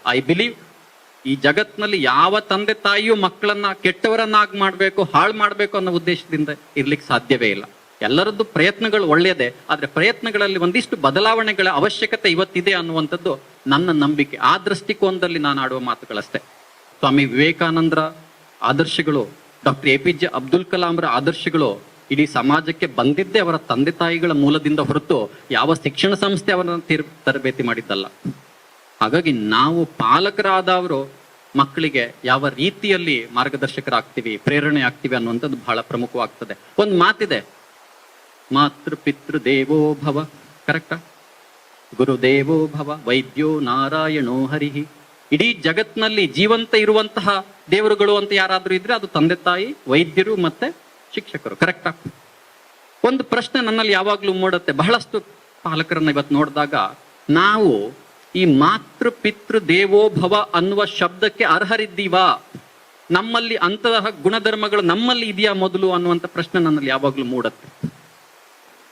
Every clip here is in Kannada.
ಐ ಬಿಲೀವ್ ಈ ಜಗತ್ನಲ್ಲಿ ಯಾವ ತಂದೆ ತಾಯಿಯೂ ಮಕ್ಕಳನ್ನ ಕೆಟ್ಟವರನ್ನಾಗಿ ಮಾಡಬೇಕು, ಹಾಳು ಮಾಡಬೇಕು ಅನ್ನೋ ಉದ್ದೇಶದಿಂದ ಇರ್ಲಿಕ್ಕೆ ಸಾಧ್ಯವೇ ಇಲ್ಲ. ಎಲ್ಲರದ್ದು ಪ್ರಯತ್ನಗಳು ಒಳ್ಳೆಯದೇ, ಆದ್ರೆ ಪ್ರಯತ್ನಗಳಲ್ಲಿ ಒಂದಿಷ್ಟು ಬದಲಾವಣೆಗಳ ಅವಶ್ಯಕತೆ ಇವತ್ತಿದೆ ಅನ್ನುವಂಥದ್ದು ನನ್ನ ನಂಬಿಕೆ. ಆ ದೃಷ್ಟಿಕೋನದಲ್ಲಿ ನಾನು ಆಡುವ ಮಾತುಗಳಷ್ಟೇ. ಸ್ವಾಮಿ ವಿವೇಕಾನಂದರ ಆದರ್ಶಗಳು, ಡಾಕ್ಟರ್ APJ ಅಬ್ದುಲ್ ಕಲಾಂರ ಆದರ್ಶಗಳು ಇಡೀ ಸಮಾಜಕ್ಕೆ ಬಂದಿದ್ದೇ ಅವರ ತಂದೆ ತಾಯಿಗಳ ಮೂಲದಿಂದ ಹೊರತು ಯಾವ ಶಿಕ್ಷಣ ಸಂಸ್ಥೆ ಅವರನ್ನು ತರಬೇತಿ ಮಾಡಿದ್ದಲ್ಲ. ಹಾಗಾಗಿ ನಾವು ಪಾಲಕರಾದವರು ಮಕ್ಕಳಿಗೆ ಯಾವ ರೀತಿಯಲ್ಲಿ ಮಾರ್ಗದರ್ಶಕರಾಗ್ತೀವಿ, ಪ್ರೇರಣೆ ಆಗ್ತೀವಿ ಅನ್ನುವಂಥದ್ದು ಬಹಳ ಪ್ರಮುಖವಾಗ್ತದೆ. ಒಂದು ಮಾತಿದೆ, ಮಾತೃ ಪಿತೃ ದೇವೋ ಭವ, ಕರೆಕ್ಟಾ? ಗುರುದೇವೋ ಭವ ವೈದ್ಯೋ ನಾರಾಯಣೋ ಹರಿಹಿ. ಇಡೀ ಜಗತ್ನಲ್ಲಿ ಜೀವಂತ ಇರುವಂತಹ ದೇವರುಗಳು ಅಂತ ಯಾರಾದ್ರೂ ಇದ್ರೆ ಅದು ತಂದೆ ತಾಯಿ, ವೈದ್ಯರು ಮತ್ತೆ ಶಿಕ್ಷಕರು, ಕರೆಕ್ಟಾ? ಒಂದು ಪ್ರಶ್ನೆ ನನ್ನಲ್ಲಿ ಯಾವಾಗ್ಲೂ ಮೂಡುತ್ತೆ, ಬಹಳಷ್ಟು ಪಾಲಕರನ್ನ ಇವತ್ತು ನೋಡಿದಾಗ, ನಾವು ಈ ಮಾತೃ ಪಿತೃ ದೇವೋ ಭವ ಅನ್ನುವ ಶಬ್ದಕ್ಕೆ ಅರ್ಹರಿದ್ದೀವಾ? ನಮ್ಮಲ್ಲಿ ಅಂತಹ ಗುಣಧರ್ಮಗಳು ನಮ್ಮಲ್ಲಿ ಇದೆಯಾ ಮೊದಲು ಅನ್ನುವಂಥ ಪ್ರಶ್ನೆ ನನ್ನಲ್ಲಿ ಯಾವಾಗ್ಲೂ ಮೂಡುತ್ತೆ.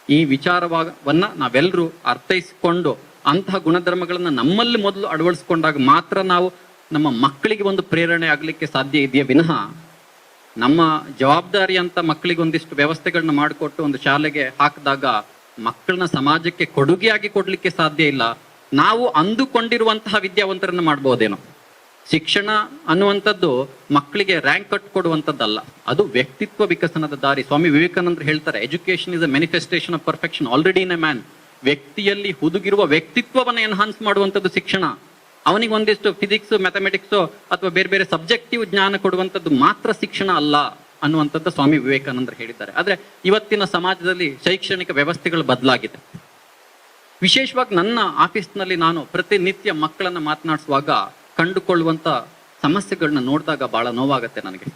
ಈ ವಿಚಾರವನ್ನ ನಾವೆಲ್ಲರೂ ಅರ್ಥೈಸಿಕೊಂಡು ಅಂತಹ ಗುಣಧರ್ಮಗಳನ್ನ ನಮ್ಮಲ್ಲಿ ಮೊದಲು ಅಳವಡಿಸ್ಕೊಂಡಾಗ ಮಾತ್ರ ನಾವು ನಮ್ಮ ಮಕ್ಕಳಿಗೆ ಒಂದು ಪ್ರೇರಣೆ ಆಗ್ಲಿಕ್ಕೆ ಸಾಧ್ಯ ಇದೆಯೇ ವಿನಃ ನಮ್ಮ ಜವಾಬ್ದಾರಿ ಅಂತ ಮಕ್ಕಳಿಗೆ ಒಂದಿಷ್ಟು ವ್ಯವಸ್ಥೆಗಳನ್ನ ಮಾಡಿಕೊಟ್ಟು ಒಂದು ಶಾಲೆಗೆ ಹಾಕಿದಾಗ ಮಕ್ಕಳನ್ನ ಸಮಾಜಕ್ಕೆ ಕೊಡುಗೆಯಾಗಿ ಕೊಡ್ಲಿಕ್ಕೆ ಸಾಧ್ಯ ಇಲ್ಲ. ನಾವು ಅಂದುಕೊಂಡಿರುವಂತಹ ವಿದ್ಯಾವಂತರನ್ನ ಮಾಡ್ಬೋದೇನೋ. ಶಿಕ್ಷಣ ಅನ್ನುವಂಥದ್ದು ಮಕ್ಕಳಿಗೆ ರ್ಯಾಂಕ್ ಕಟ್ ಕೊಡುವಂಥದ್ದಲ್ಲ, ಅದು ವ್ಯಕ್ತಿತ್ವ ವಿಕಸನದ ದಾರಿ. ಸ್ವಾಮಿ ವಿವೇಕಾನಂದರು ಹೇಳ್ತಾರೆ, education is a manifestation of perfection already in a man. ವ್ಯಕ್ತಿಯಲ್ಲಿ ಹುದುಗಿರುವ ವ್ಯಕ್ತಿತ್ವವನ್ನು ಎನ್ಹಾನ್ಸ್ ಮಾಡುವಂಥದ್ದು ಶಿಕ್ಷಣ. ಅವನಿಗೆ ಒಂದಿಷ್ಟು ಫಿಸಿಕ್ಸ್, ಮ್ಯಾಥಮೆಟಿಕ್ಸ್ ಅಥವಾ ಬೇರೆ ಬೇರೆ ಸಬ್ಜೆಕ್ಟಿವ್ ಜ್ಞಾನ ಕೊಡುವಂಥದ್ದು ಮಾತ್ರ ಶಿಕ್ಷಣ ಅಲ್ಲ ಅನ್ನುವಂಥದ್ದು ಸ್ವಾಮಿ ವಿವೇಕಾನಂದರು ಹೇಳಿದ್ದಾರೆ. ಆದ್ರೆ ಇವತ್ತಿನ ಸಮಾಜದಲ್ಲಿ ಶೈಕ್ಷಣಿಕ ವ್ಯವಸ್ಥೆಗಳು ಬದಲಾಗಿದೆ. ವಿಶೇಷವಾಗಿ ನನ್ನ ಆಫೀಸ್ನಲ್ಲಿ ನಾನು ಪ್ರತಿನಿತ್ಯ ಮಕ್ಕಳನ್ನ ಮಾತನಾಡಿಸುವಾಗ ಕಂಡುಕೊಳ್ಳುವಂತ ಸಮಸ್ಯೆಗಳನ್ನ ನೋಡಿದಾಗ ಬಹಳ ನೋವಾಗತ್ತೆ ನನಗೆ.